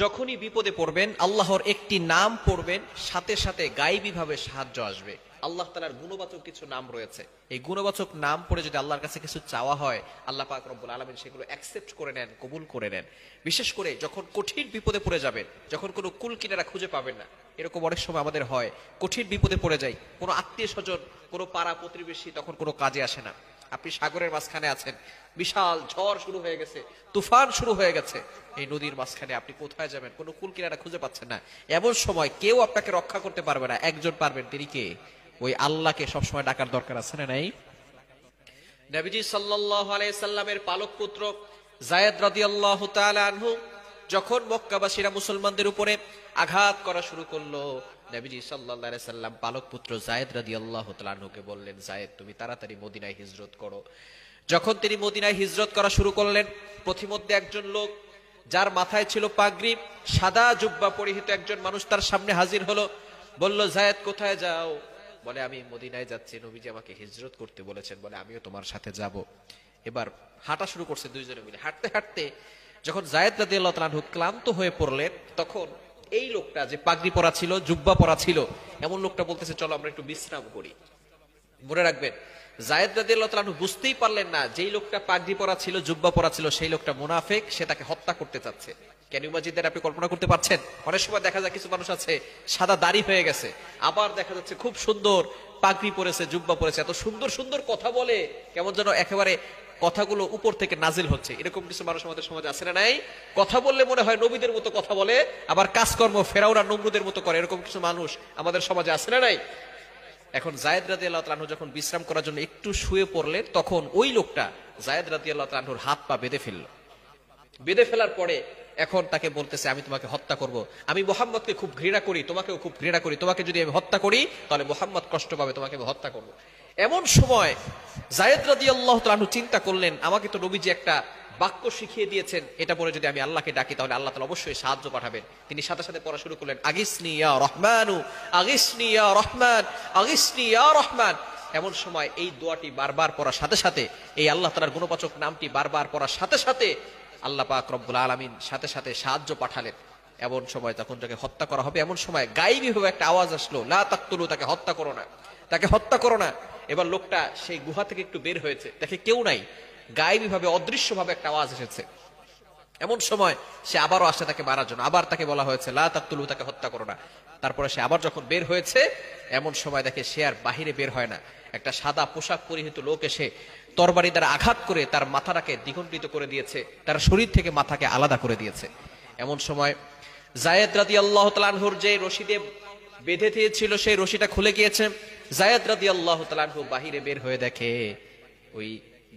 যখনই বিপদে পড়বেন আল্লাহর একটি নাম পড়বেন, সাথে সাথে গায়েবী ভাবে সাহায্য আসবে। আল্লাহ তাআলার গুণবাচক কিছু নাম রয়েছে, এই গুণবাচক নাম পড়ে যদি আল্লাহর কাছে কিছু চাওয়া হয়, আল্লাহ পাক রব্বুল আলামিন সেগুলো অ্যাকসেপ্ট করে নেন, কবুল করে নেন। বিশেষ করে যখন কঠিন বিপদে পড়ে যাবেন, যখন কোনো কুল কিনারা খুঁজে পাবেন না, এরকম অনেক সময় আমাদের হয়, কঠিন বিপদে পড়ে যাই, কোনো আত্মীয় স্বজন, কোনো পাড়া প্রতিবেশী তখন কোনো কাজে আসে না। আপনি সাগরের মাঝখানে আছেন, বিশাল ঝড় শুরু হয়ে গেছে, তুফান শুরু হয়ে গেছে, এই নদীর মাঝখানে আপনি কোথায় যাবেন, কোনো কুল কিনারা খুঁজে পাচ্ছেন না। এমন সময় কেউ আপনাকে রক্ষা করতে পারবে না, একজন পারবেন, তিনি কে? ওই আল্লাহকে সবসময় ডাকার দরকার আছে না নাই? নবীজি সাল্লাল্লাহু আলাইহি সাল্লামের পালক পুত্র যায়েদ রাদিয়াল্লাহু তাআলা আনহু যখন মক্কাবাসীরা মুসলমানদের উপরে আঘাত করা শুরু করলো, নবীজি সাল্লাল্লাহু আলাইহি সাল্লাম পালক পুত্র যায়েদ রাদিয়াল্লাহু তাআলা আনহুকে বললেন, যায়েদ তুমি তাড়াতাড়ি মদিনায় হিজরত করো। যখন তিনি মদিনায় হিজরত করা শুরু করলেন, প্রতিমধ্যে একজন লোক যার মাথায় ছিল পাগড়ি, সাদা জুব্বা পরিহিত একজন মানুষ তার সামনে হাজির হলো। বলল, যায়েদ কোথায় যাও? বলে, আমি মদিনায় যাচ্ছি, নবীজি আমাকে হিজরত করতে বলেছেন, বলে আমিও তোমার সাথে যাব। এবার হাঁটা শুরু করছে দুইজনে মিলে। হাঁটতে হাঁটতে যখন যায়েদ রাদিয়াল্লাহু তাআলা আনহু ক্লান্ত হয়ে পড়লেন, তখন এই লোকটা যে পাগড়ি পরা ছিল, জুব্বা পরা ছিল, এমন লোকটা বলতেছে, চলো আমরা একটু বিশ্রাম করি। মনে রাখবেন, যায়েদ রাদিয়াল্লাহু তাআলা আনহু বুঝতেই পারলেন না যেই লোকটা পাগড়ি পরা ছিল, জুব্বা পরা ছিল, সেই লোকটা মুনাফিক, সে তাকে হত্যা করতে চাচ্ছে। কেন ইমাজিনদের আপনি কল্পনা করতে পারছেন? অনেক সময় দেখা যায় কিছু মানুষ আছে সাদা দাড়ি হয়ে গেছে, আবার দেখা যাচ্ছে খুব সুন্দর পাগড়ি পরেছে, জুব্বা পরেছে, এত সুন্দর সুন্দর কথা বলে, কেমন যেন একেবারে কথাগুলো উপর থেকে নাজিল হচ্ছে। এরকম কিছু মানুষ আমাদের সমাজে আছে না নাই? কথা বললে মনে হয় নবীদের মতো কথা বলে, আবার কাজকর্ম ফেরাউন আর নমরুদের মতো করে, এরকম কিছু মানুষ আমাদের সমাজে আছে না নাই? এখন যায়েদ রাদিয়াল্লাহু তাআলা আনহু যখন বিশ্রাম করার জন্য একটু শুয়ে পড়লেন, তখন ওই লোকটা যায়েদ রাদিয়াল্লাহু তাআলা আনহুর হাত পা বেঁধে ফেলল। বেঁধে ফেলার পরে এখন তাকে বলতেছে, আমি তোমাকে হত্যা করব, আমি মুহাম্মদকে খুব ঘৃণা করি, তোমাকেও খুব ঘৃণা করি, তোমাকে যদি আমি হত্যা করি তাহলে মুহাম্মদ কষ্ট পাবে, তোমাকে আমি হত্যা করব। এমন সময় যায়েদ রাদিয়াল্লাহু তাআলা আনহু চিন্তা করলেন, আমাকে তো নবীজি একটা বাক্য শিখিয়ে দিয়েছেন, এটা পরে যদি আমি আল্লাহকে ডাকি তাহলে আল্লাহ তাআলা অবশ্যই সাহায্য পাঠাবেন। তিনি সাথে সাথে পড়া শুরু করলেন, আগিসনি ইয়া রহমানু, আগিসনি ইয়া রহমান, আগিসনি ইয়া রহমান। এমন সময় এই দোয়াটি বারবার পড়ার সাথে সাথে, এই আল্লাহ তাআলার গুণবাচক নামটি বারবার পড়ার সাথে সাথে আল্লাহ পাক রব্বুল আলামিন সাথে সাথে সাহায্য পাঠালেন। এমন সময় যখন তাকে হত্যা করা হবে, এমন সময় গায়েবী ভাবে একটা আওয়াজ আসলো, লা তাকতুলু, তাকে হত্যা করো না, তাকে হত্যা করো না। এবার লোকটা সেই গুহা থেকে একটু বের হয়েছে, দেখে কেউ নাই, গায়েবী ভাবে অদৃশ্য ভাবে একটা আওয়াজ এসেছে। এমন সময় সে আবারও আসছে তাকে মারার জন্য, আবার তাকে বলা হয়েছে লা তাকতুলু, তাকে হত্যা করো না। তারপরে সে আবার যখন বের হয়েছে, এমন সময় দেখে সে আর বাহিরে বের হয় না, একটা সাদা পোশাক পরিহিত লোক এসে তরবারি দ্বারা আঘাত করে তার মাথাটাকে দ্বিখণ্ডিত করে দিয়েছে, তার শরীর থেকে মাথাকে আলাদা করে দিয়েছে। এমন সময় যায়েদ রাদিয়াল্লাহু তাআলা আনহুর যে রশিদে বেঁধে দিয়েছিল, সেই রশিটা খুলে গিয়েছে। যায়েদ রাদিয়াল্লাহু তাআলা আনহু বাহিরে বের হয়ে দেখে ওই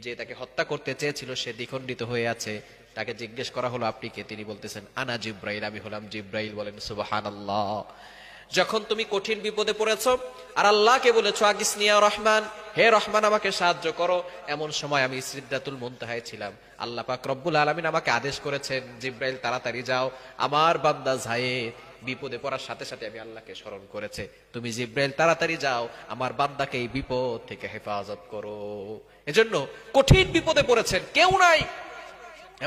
যে তাকে হত্যা করতে চেয়েছিল সে দ্বিখণ্ডিত হয়ে আছে। তাকে জিজ্ঞেস করা হলো, আপনি কে? তিনি বলতেছেন, আনা জিব্রাইল, আমি হলাম জিব্রাইল। বলেন সুবহানাল্লাহ। যখন তুমি কঠিন বিপদে পড়েছো আর আল্লাহকে বলেছো, আগিসনি ইয়া রহমান, হে রহমান আমাকে সাহায্য করো, এমন সময় আমি সিদরাতুল মুনতাহায় ছিলাম। আল্লাহ পাক রব্বুল আলামিন আমাকে আদেশ করেছেন, জিব্রাইল তাড়াতাড়ি যাও, আমার বান্দা যায়েদ বিপদে পড়ার সাথে সাথে আমি আল্লাহকে স্মরণ করেছে, তুমি জিব্রাইল তাড়াতাড়ি যাও, আমার বান্দাকে এই বিপদ থেকে হেফাজত করো। এজন্য কঠিন বিপদে পড়েছেন, কেউ নাই,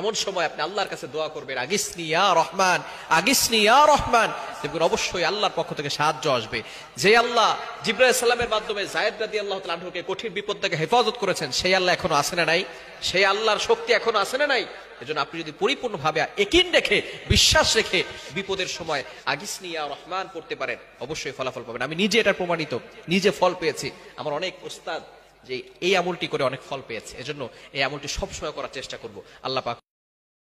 এমন সময় আপনি আল্লাহর কাছে দোয়া করবেন, আগিসনি ইয়া রহমান, আগিসনি ইয়া রহমান। দেখবেন অবশ্যই আল্লাহর পক্ষ থেকে সাহায্য আসবে। যে আল্লাহ জিবরাইল সালামের মাধ্যমে যায়েদ রাদিয়াল্লাহু তাআলা আনহুকে কঠিন বিপদ থেকে হেফাজত করেছেন, সেই আল্লাহ এখনো আছে না নাই? সেই আল্লাহর শক্তি এখনো আছে না নাই? এজন্য আপনি যদি পরিপূর্ণভাবে ইয়াকিন রেখে, বিশ্বাস রেখে বিপদের সময় আগিসনি ইয়া রহমান পড়তে পারেন, অবশ্যই ফলাফল পাবেন। আমি নিজে এটা প্রমাণিত, নিজে ফল পেয়েছি। আমার অনেক উস্তাদ যে এই আমলটি করে অনেক ফল পেয়েছে, এজন্য এই আমলটি সবসময় করার চেষ্টা করব। আল্লাহ পাক